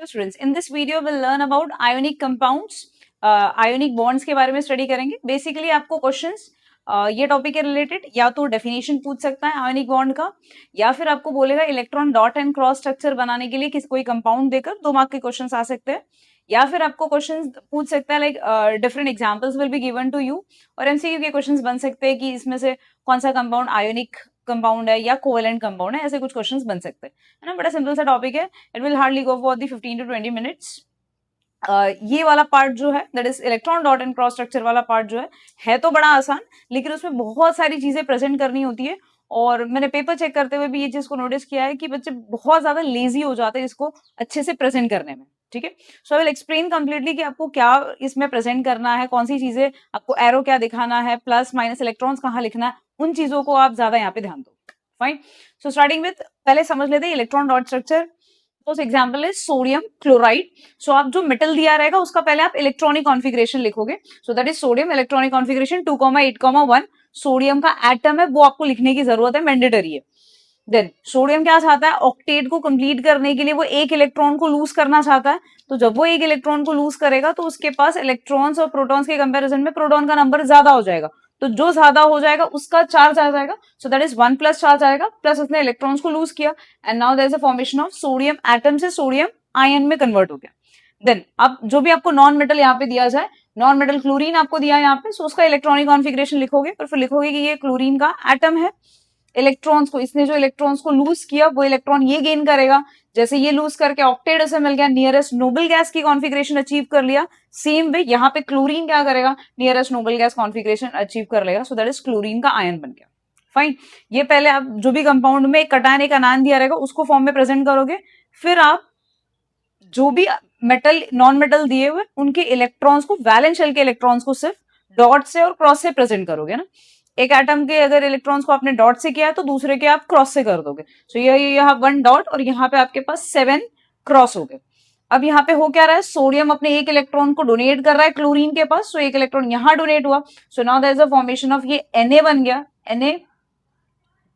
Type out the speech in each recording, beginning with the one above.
So students, in this video we'll learn about ionic compounds, ionic bonds के बारे में study करेंगे. Basically आपको क्वेश्चंस ये टॉपिक के रिलेटेड या तो डेफिनेशन पूछ सकता है आयोनिक बॉन्ड का, या फिर आपको बोलेगा electron dot and cross structure बनाने के लिए कोई कंपाउंड देकर 2 मार्क के क्वेश्चंस आ सकते हैं, या फिर आपको क्वेश्चंस पूछ सकता है like different examples will be given to you, और एमसीक्यू के क्वेश्चंस बन सकते हैं कि इसमें से कौन सा कंपाउंड आयोनिक कंपाउंड है या कोवेलेंट कंपाउंड है, ऐसे कुछ क्वेश्चंस बन सकते हैं, है ना. बड़ा सिंपल सा टॉपिक है. It will hardly go for the 15 to 20 minutes. ये वाला पार्ट जो है that is electron dot and cross structure वाला पार्ट जो है तो बड़ा आसान, लेकिन उसमें बहुत सारी चीजें प्रेजेंट करनी होती है. और मैंने पेपर चेक करते हुए भी ये चीज को नोटिस किया है कि बच्चे बहुत ज्यादा लेजी हो जाते हैं इसको अच्छे से प्रेजेंट करने में. ठीक है, सो आई विल एक्सप्लेन कंप्लीटली कि आपको क्या इसमें प्रेजेंट करना है, कौन सी चीजें आपको, एरो क्या दिखाना है, प्लस माइनस इलेक्ट्रॉन्स कहाँ लिखना है, उन चीजों को आप ज्यादा यहाँ पे ध्यान दो. फाइन. सो स्टार्टिंग विथ पहले समझ लेते हैं इलेक्ट्रॉन डॉट स्ट्रक्चर. तो एग्जांपल इज सोडियम क्लोराइड. सो आप जो मेटल दिया रहेगा उसका पहले आप इलेक्ट्रॉनिक कॉन्फिगरेशन लिखोगे. सो that is sodium electronic configuration 2,8,1. Sodium का एटम है वो आपको लिखने की जरूरत है, मैंडेटरी है. देन सोडियम क्या चाहता है, ऑक्टेट को कंप्लीट करने के लिए वो एक इलेक्ट्रॉन को लूज करना चाहता है. तो जब वो एक इलेक्ट्रॉन को लूज करेगा तो उसके पास इलेक्ट्रॉन्स और प्रोटॉन्स के कंपैरिजन में प्रोटॉन का नंबर ज्यादा हो जाएगा. तो जो ज्यादा हो जाएगा उसका चार्ज आ जाएगा. So that is 1 plus charge आएगा, प्लस उसने इलेक्ट्रॉन्स को लूज किया, and now there is a formation of sodium atom से सोडियम आयन में कन्वर्ट हो गया. देन अब जो भी आपको नॉन मेटल यहाँ पे दिया जाए, नॉन मेटल क्लोरीन आपको दिया है यहाँ पे, सो उसका इलेक्ट्रॉनिक कॉन्फिगरेशन लिखोगे और फिर लिखोगे कि ये क्लोरीन का एटम है. इलेक्ट्रॉन्स को, इसने जो इलेक्ट्रॉन्स को लूज किया वो इलेक्ट्रॉन ये गेन करेगा. जैसे ये लूज करके ऑक्टेट उसे मिल गया, नियरेस्ट नोबल गैस की कॉन्फिगरेशन अचीव कर लिया. सेम वे यहाँ पे क्लोरीन क्या करेगा, nearest noble gas configuration achieve कर लेगा. सो दैट इज क्लोरीन का आयन बन गया. फाइन. ये पहले आप जो भी कंपाउंड में एक कटायन एक अनायन दिया रहेगा उसको फॉर्म में प्रेजेंट करोगे. फिर आप जो भी मेटल नॉन मेटल दिए हुए उनके इलेक्ट्रॉन्स को, वैलेंस शेल के इलेक्ट्रॉन्स को सिर्फ डॉट से और क्रॉस से प्रेजेंट करोगे ना. एक एटम के अगर इलेक्ट्रॉन्स को आपने डॉट से किया है तो दूसरे के आप क्रॉस से कर दोगे. सो ये यहाँ 1 डॉट और यहाँ पे आपके पास 7 क्रॉस हो गए. अब यहाँ पे हो क्या रहा है, सोडियम अपने एक इलेक्ट्रॉन को डोनेट कर रहा है क्लोरीन के पास. सो एक इलेक्ट्रॉन यहाँ डोनेट हुआ. So now there is a formation of ये Na बन गया, Na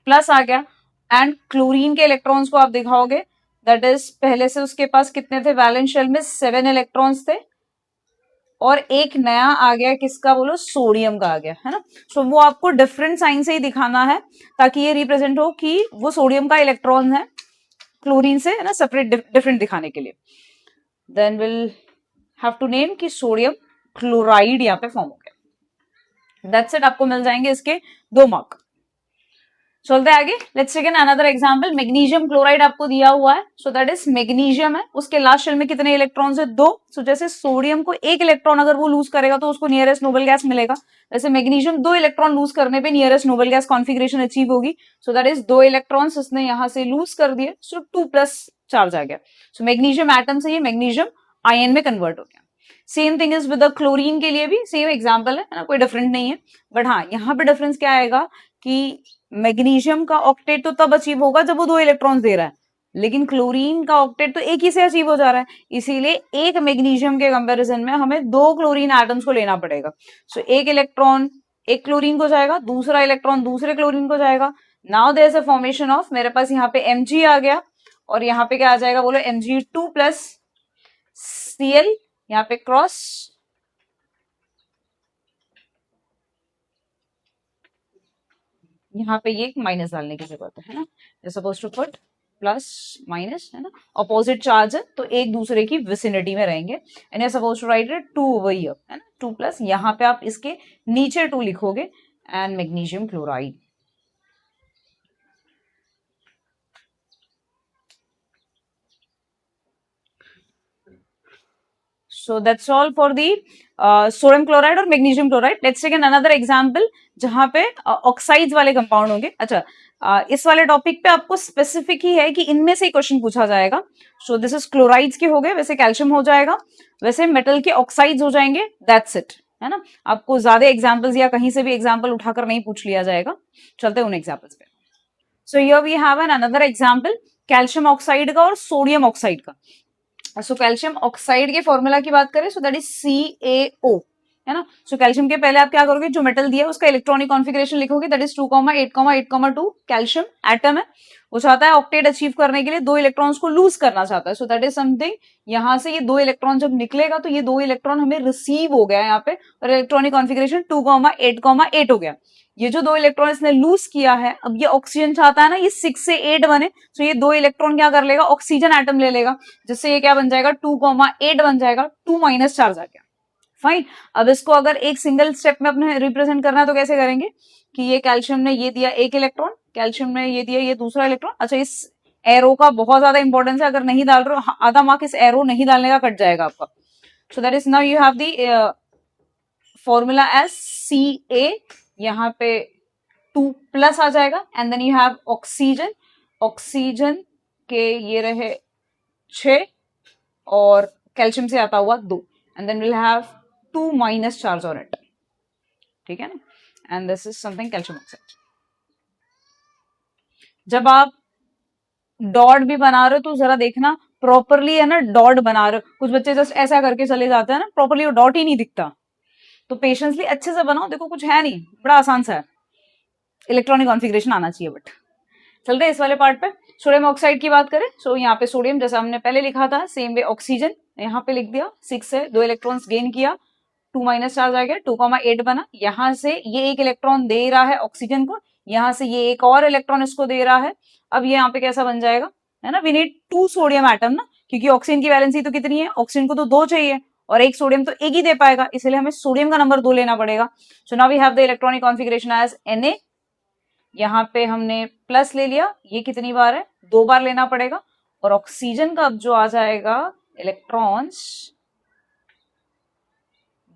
प्लस आ गया, एंड क्लोरीन के इलेक्ट्रॉन्स को आप दिखाओगे दैट इज पहले से उसके पास कितने थे, वैलेंस शेल में 7 इलेक्ट्रॉन्स थे, और एक नया आ गया, किसका बोलो, सोडियम का आ गया, है ना. सो वो आपको डिफरेंट साइन से ही दिखाना है ताकि ये रिप्रेजेंट हो कि वो सोडियम का इलेक्ट्रॉन है क्लोरीन से, है ना, सेपरेट डिफरेंट दिखाने के लिए. Then will have to name कि सोडियम क्लोराइड यहाँ पे फॉर्म हो गया. That's it. आपको मिल जाएंगे इसके 2 मार्क. चलते आगे. Let's take another example. Magnesium chloride आपको दिया हुआ है. सो दैट इज मैग्नीशियम है, उसके लास्ट शेल में कितने इलेक्ट्रॉन्स है, 2. सो जैसे सोडियम को एक इलेक्ट्रॉन अगर वो लूज करेगा तो उसको नियरेस्ट नोबल गैस मिलेगा, वैसे मैग्नीशियम 2 इलेक्ट्रॉन लूज करने पे nearest noble gas configuration achieve होगी. सो दैट इज 2 इलेक्ट्रॉन्स उसने यहाँ से लूज कर दिए. सो 2 प्लस चार्ज आ गया. सो मैग्नीशियम एटम से ये मैग्नीशियम आयन में कन्वर्ट हो गया. Same thing is with the chlorine के लिए भी सेम एग्जांपल है ना, कोई डिफरेंट नहीं है. बट हाँ, यहाँ पे डिफरेंस क्या आएगा कि मैग्नीशियम का ऑक्टेट तो तब अचीव होगा जब वो 2 इलेक्ट्रॉन्स दे रहा है, लेकिन क्लोरीन का ऑक्टेट तो एक ही से अचीव हो जा रहा है. इसीलिए एक मैग्नीशियम के कंपैरिजन में हमें 2 क्लोरीन एटम्स को लेना पड़ेगा. सो एक इलेक्ट्रॉन एक क्लोरीन को जाएगा, दूसरा इलेक्ट्रॉन दूसरे क्लोरीन को जाएगा. Now there is a formation of, मेरे पास यहाँ पे Mg आ गया, और यहाँ पे क्या आ जाएगा बोलो, Mg2 प्लस Cl, यहाँ पे क्रॉस, यहाँ पे ये माइनस डालने की जरूरत है ना. Suppose to put plus minus, है ना, अपोजिट चार्ज है तो एक दूसरे की विसिनिटी में रहेंगे. And you suppose to write it 2 over here, है ना, 2 प्लस, यहाँ पे आप इसके नीचे 2 लिखोगे, and magnesium chloride. So that's all for the sodium chloride और magnesium chloride. Let's take another example जहां पे ऑक्साइड्स वाले कंपाउंड होंगे. अच्छा, इस वाले टॉपिक पे आपको स्पेसिफिक ही है कि इनमें से क्वेश्चन पूछा जाएगा. सो दिस इज क्लोराइड्स के हो गए, वैसे कैल्शियम हो जाएगा, वैसे मेटल के ऑक्साइड्स हो जाएंगे. दैट्स इट, है ना. आपको ज्यादा एग्जाम्पल्स या कहीं से भी एग्जाम्पल उठाकर नहीं पूछ लिया जाएगा. चलते उन एग्जाम्पल्स पे. So here we have an another example calcium oxide का और सोडियम ऑक्साइड का. सो कैल्शियम ऑक्साइड के फॉर्मूला की बात करें, सो दैट इज CaO, है ना। सो कैल्शियम के पहले आप क्या करोगे, जो मेटल दिया है उसका इलेक्ट्रॉनिक कॉन्फिगरेशन लिखोगे, दैट इज 2,8,8,2 कैल्शियम एटम है। वो चाहता है ऑक्टेट अचीव करने के लिए 2 इलेक्ट्रॉन्स को लूज करना चाहता है। सो दैट इज समथिंग, यहां से ये 2 इलेक्ट्रॉन जब निकलेगा तो ये 2 इलेक्ट्रॉन हमें रिसीव हो गया यहाँ पे, और इलेक्ट्रॉनिक कॉन्फिगरेशन 2,8,8 हो गया। ये जो 2 इलेक्ट्रॉन इसने लूज किया है, अब ये ऑक्सीजन चाहता है ना ये 6 से 8 बने, तो ये 2 इलेक्ट्रॉन क्या कर लेगा, ऑक्सीजन एटम ले लेगा, जिससे ये क्या बन जाएगा 2,8 बन जाएगा, 2 माइनस चार्ज आ गया। फाइन। अब इसको अगर एक सिंगल स्टेप में अपने रिप्रेजेंट करना है तो कैसे करेंगे कि ये कैल्शियम ने ये दिया एक इलेक्ट्रॉन, कैल्शियम ने ये दिया ये दूसरा इलेक्ट्रॉन। अच्छा, इस एरो का बहुत ज्यादा इंपॉर्टेंस है, अगर नहीं डाल रहे हो आधा मार्क इस एरो नहीं डालने का कट जाएगा आपका। So that is now you have the formula S C A, यहाँ पे 2 प्लस आ जाएगा, and then you have oxygen, oxygen के ये रहे 6 और कैल्शियम से आता हुआ 2, and then will have 2 minus charge on it, ठीक है ना, and this is something calcium oxide. जब आप डॉट भी बना रहे हो तो जरा देखना प्रॉपरली, है ना, डॉट बना रहे हो। कुछ बच्चे जस्ट ऐसा करके चले जाते हैं ना, प्रॉपरली वो डॉट ही नहीं दिखता, तो पेशेंसली अच्छे से बनाओ। देखो कुछ है नहीं, बड़ा आसान सा है, इलेक्ट्रॉनिक कॉन्फिगरेशन आना चाहिए। बट चलते हैं इस वाले पार्ट पे। सोडियम ऑक्साइड की बात करें, सो यहाँ पे सोडियम जैसा हमने पहले लिखा था सेम वे ऑक्सीजन यहाँ पे लिख दिया, 6 से 2 इलेक्ट्रॉन्स गेन किया, 2 माइनस चार्ज आ गया, 2,8 बना। यहाँ से ये एक इलेक्ट्रॉन दे रहा है ऑक्सीजन को, यहाँ से ये एक और इलेक्ट्रॉन इसको दे रहा है। अब ये यहाँ पे कैसा बन जाएगा, है ना, वी नीड 2 सोडियम एटम ना, क्योंकि ऑक्सीजन की वैलेंसी तो कितनी है, ऑक्सीजन को तो 2 चाहिए और एक सोडियम तो एक ही दे पाएगा, इसलिए हमें सोडियम का नंबर 2 लेना पड़ेगा। So now we have the electronic configuration as Na, यहाँ पे हमने प्लस ले लिया, ये कितनी बार है, 2 बार लेना पड़ेगा, और ऑक्सीजन का अब जो आ जाएगा इलेक्ट्रॉन्स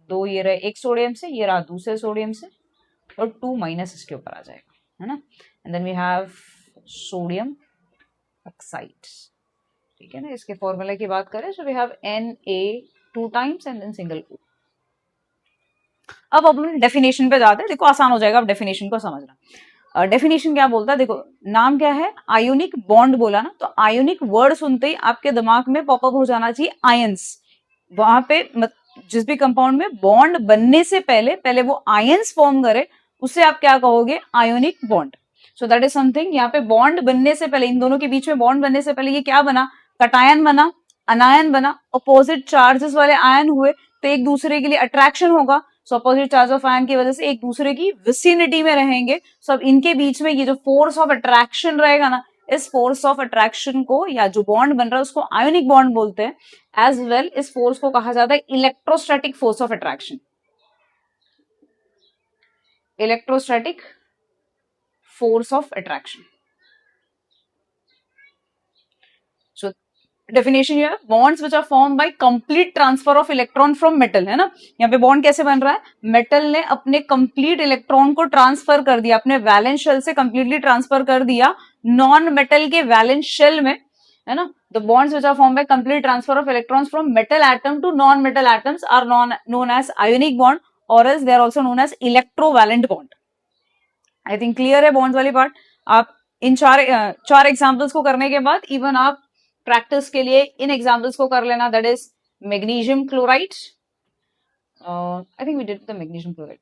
2, ये रहे एक सोडियम से, ये रहा दूसरे सोडियम से, और 2 माइनस इसके ऊपर आ जाएगा, है ना, and then we have sodium oxide, ठीक है ना। इसके फॉर्मूले की बात करें, so we have Na 2 times and then single O। अब अपन डेफिनेशन पे जाते हैं, देखो आसान हो जाएगा अब डेफिनेशन को समझना। डेफिनेशन क्या बोलता है, देखो नाम क्या है, आयोनिक बॉन्ड बोला ना, तो आयोनिक वर्ड सुनते ही आपके दिमाग में पॉपअप हो जाना चाहिए आयंस। वहां पे जिस भी कंपाउंड में बॉन्ड बनने से पहले वो आयंस फॉर्म करे, उससे आप क्या कहोगे, ionic bond. So that is something, यहाँ पे बॉन्ड बनने से पहले, इन दोनों के बीच में बॉन्ड बनने से पहले ये क्या बना, कटायन बना, अनायन बना, अपोजिट चार्जेस वाले आयन हुए, तो एक दूसरे के लिए अट्रैक्शन होगा। सो अपोजिट चार्ज ऑफ आयन की वजह से एक दूसरे की विसिनिटी में रहेंगे। सो अब इनके बीच में ये जो फोर्स ऑफ अट्रैक्शन रहेगा ना, इस फोर्स ऑफ अट्रैक्शन को, या जो बॉन्ड बन रहा है उसको आयोनिक बॉन्ड बोलते हैं। एज वेल इस फोर्स को कहा जाता है electrostatic force of attraction, electrostatic force of attraction. So definition ये है, bonds which are form by complete transfer of electron from metal, है ना। यहाँ पे बॉन्ड कैसे बन रहा है, मेटल ने अपने कंप्लीट इलेक्ट्रॉन को ट्रांसफर कर दिया, अपने वैलेंस शेल से कंप्लीटली ट्रांसफर कर दिया नॉन मेटल के वैलेंस शेल में, है ना। The bonds which are form by complete transfer of electrons from metal atom to non metal atoms are known as ionic bond, और else they are also known as electrovalent bond. I think clear है bonds वाली part. आप इन चार examples को करने के बाद इवन आप प्रैक्टिस के लिए इन एग्जांपल्स को कर लेना, that is magnesium chloride, I think we did the magnesium chloride,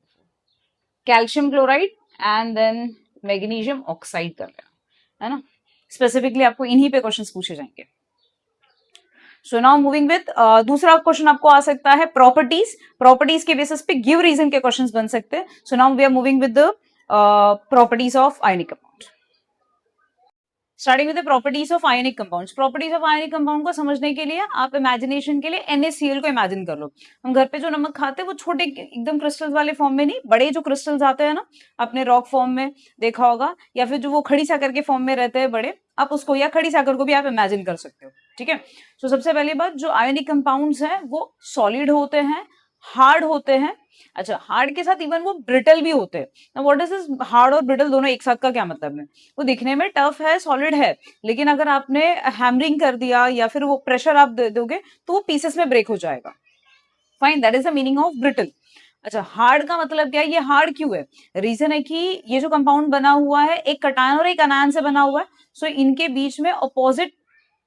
calcium chloride and then magnesium oxide कर लेना, है ना। स्पेसिफिकली आपको इन्हीं पे क्वेश्चंस पूछे जाएंगे। सो नाउ मूविंग विद दूसरा क्वेश्चन आपको आ सकता है प्रॉपर्टीज, प्रॉपर्टीज के बेसिस पे गिव रीजन के क्वेश्चंस बन सकते हैं। So now we are moving with the properties of ionic compound. Starting with the properties of ionic compounds. Properties of ionic compound को समझने के लिए आप इमेजिनेशन के लिए NaCl को इमेजिन कर लो। हम घर पे जो नमक खाते हैं वो छोटे एकदम क्रिस्टल्स वाले फॉर्म में नहीं, बड़े जो क्रिस्टल्स आते हैं ना, आपने रॉक फॉर्म में देखा होगा, या फिर जो वो खड़ी साकर के फॉर्म में रहते हैं बड़े, आप उसको, या खड़ी साकर को भी आप इमेजिन कर सकते हो, ठीक है। तो सबसे पहली बात, जो आयोनिक कंपाउंड्स हैं वो सॉलिड होते हैं, हार्ड होते हैं। अच्छा, हार्ड के साथ इवन वो ब्रिटल भी होते हैं। व्हाट इज दिस, हार्ड और ब्रिटल दोनों एक साथ का क्या मतलब है, वो दिखने में टफ है, सॉलिड है, लेकिन अगर आपने हैमरिंग कर दिया या फिर वो प्रेशर आप दे दोगे तो वो पीसेस में ब्रेक हो जाएगा। Fine, that is the meaning of brittle. अच्छा, हार्ड का मतलब क्या है, ये हार्ड क्यों है, रीजन है कि ये जो कंपाउंड बना हुआ है एक कटायन और एक अनायन से बना हुआ है। सो इनके बीच में अपोजिट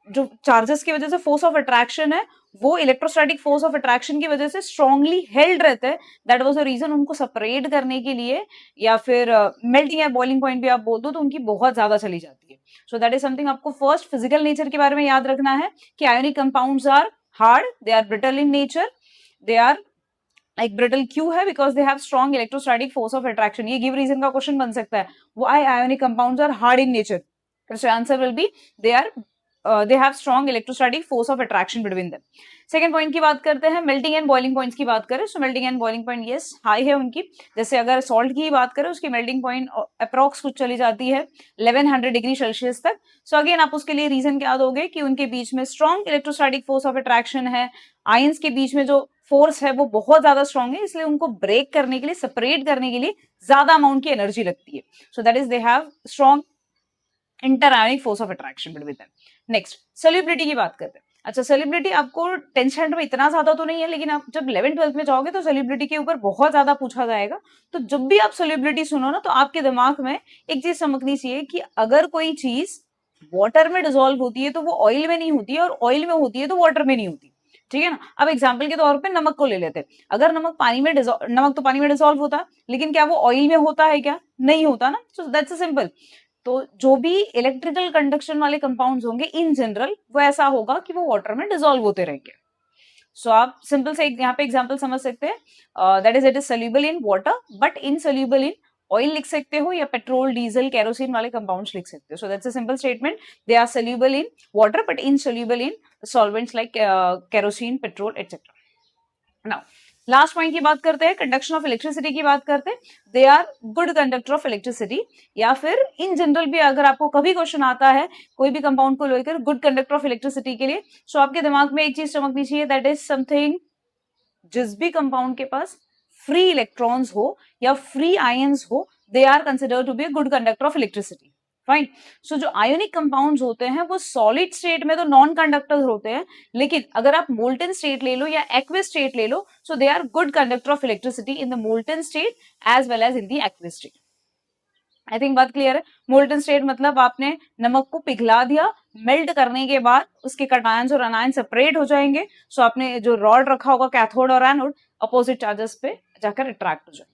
जो चार्जेस की वजह से फोर्स ऑफ अट्रैक्शन है वो इलेक्ट्रोस्टैटिक फोर्स ऑफ अट्रैक्शन की वजह से स्ट्रांगली हेल्ड रहते हैं, दैट वाज द रीजन उनको सेपरेट करने के लिए या फिर मेल्टिंग या बॉइलिंग पॉइंट भी आप बोल दो तो उनकी बहुत ज्यादा चली जाती है। सो दैट इज समथिंग आपको फर्स्ट फिजिकल नेचर के बारे में याद रखना है कि ionic compounds are hard, they are brittle in nature, they are like brittle क्यों है, because they have strong electrostatic force of attraction. ये गिव रीजन का क्वेश्चन बन सकता है, why ionic compounds are hard in nature, so answer will be they are they have strong electrostatic force of attraction between them. Second point की बात करते हैं, melting and boiling points की बात करें, so melting and boiling point yes high है उनकी। जैसे अगर सॉल्ट की बात करें उसकी मेल्टिंग पॉइंट अप्रॉक्स कुछ चली जाती है 1100 डिग्री सेल्सियस तक। सो अगेन आप उसके लिए रीजन क्या दोगे कि उनके बीच में strong electrostatic force of attraction है, आयंस के बीच में जो फोर्स है वो बहुत ज्यादा स्ट्रॉन्ग है, इसलिए उनको ब्रेक करने के लिए, सेपरेट करने के लिए ज्यादा अमाउंट की एनर्जी लगती है। So that is they have strong interionic force of attraction between them. Next solubility की बात करते हैं। अच्छा, सॉल्युबिलिटी आपको 10th स्टैंडर्ड में इतना ज्यादा तो नहीं है, लेकिन आप जब 11th 12th में जाओगे तो सॉल्युबिलिटी के ऊपर बहुत ज्यादा पूछा जाएगा। तो जब भी आप सॉल्युबिलिटी सुनो ना तो आपके दिमाग में एक चीज समझनी चाहिए कि अगर कोई चीज वाटर में डिसॉल्व होती है तो वो ऑयल में नहीं होती है, और ऑयल में होती है तो वाटर में नहीं होती। ठीक है ना। अब एग्जाम्पल के तौर पे नमक को ले लेते हैं। अगर नमक पानी में नमक तो पानी में डिसॉल्व होता है, लेकिन क्या वो ऑयल में होता है? क्या नहीं होता ना। सो दैट्स अ सिंपल। तो जो भी इलेक्ट्रिकल कंडक्शन वाले कंपाउंड्स होंगे इन जनरल वो ऐसा होगा कि वो वाटर में डिसॉल्व होते रहेंगे। सो आप सिंपल से यहाँ पे एग्जांपल समझ सकते हैं, that is it is soluble in water but insoluble in oil लिख सकते हो, या पेट्रोल डीजल केरोसिन वाले कंपाउंड्स लिख सकते हो। So that's a simple statement, they are soluble in water but insoluble in solvents like kerosene, petrol etcetera. Now last point की बात करते हैं, कंडक्शन ऑफ इलेक्ट्रिसिटी की बात करते हैं। They are good conductor of electricity, या फिर इन जनरल भी अगर आपको कभी क्वेश्चन आता है कोई भी कंपाउंड को लेकर गुड कंडक्टर ऑफ इलेक्ट्रिसिटी के लिए, सो आपके दिमाग में एक चीज चमकनी चाहिए, दैट इज समथिंग, जिस भी कंपाउंड के पास फ्री इलेक्ट्रॉन्स हो या फ्री आयंस हो, they are considered to be a good conductor of electricity. Fine. So जो आयोनिक कंपाउंड्स होते हैं वो सॉलिड स्टेट में तो नॉन कंडक्टर होते हैं, लेकिन अगर आप मोल्टन स्टेट ले लो या एक्वियस स्टेट ले लो, so they are good conductor of electricity in the molten state as well as in the aqueous state. I think बात क्लियर है। मोल्टन स्टेट मतलब आपने नमक को पिघला दिया, मेल्ट करने के बाद उसके कटायंस और अनायन सेपरेट हो जाएंगे। सो आपने जो रॉड रखा होगा कैथोड और एनोड, अपोजिट चार्जेस पे जाकर अट्रैक्ट हो जाएंगे।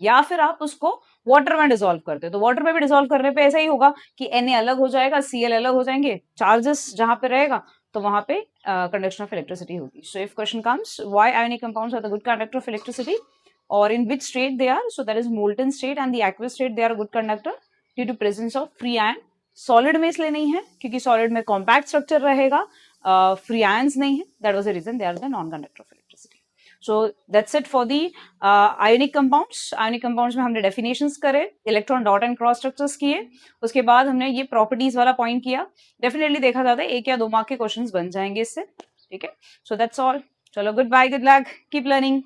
या फिर आप उसको वाटर में डिसॉल्व करते हो, तो वाटर में भी डिसॉल्व करने पे ऐसा ही होगा कि Na अलग हो जाएगा, Cl अलग हो जाएंगे, चार्जेस जहां पे रहेगा तो वहां पे कंडक्शन ऑफ इलेक्ट्रिसिटी होगी। So if question comes why ionic compounds are the good conductor of electricity or in which state they are, so that is molten state and the aqueous state, they are a good conductor due to presence of free ion। solid में इसलिए नहीं है क्योंकि solid में compact structure रहेगा, free ions नहीं है, that was the reason they are the non conductor of electricity। so that's it for the ionic compounds। ionic compounds में हमने definitions करे, electron dot and cross structures किए, उसके बाद हमने ये properties वाला point किया। definitely देखा जाता है 1 या 2 मार्क के questions बन जाएंगे इससे। ठीक है, so that's all। चलो, goodbye, good luck, keep learning।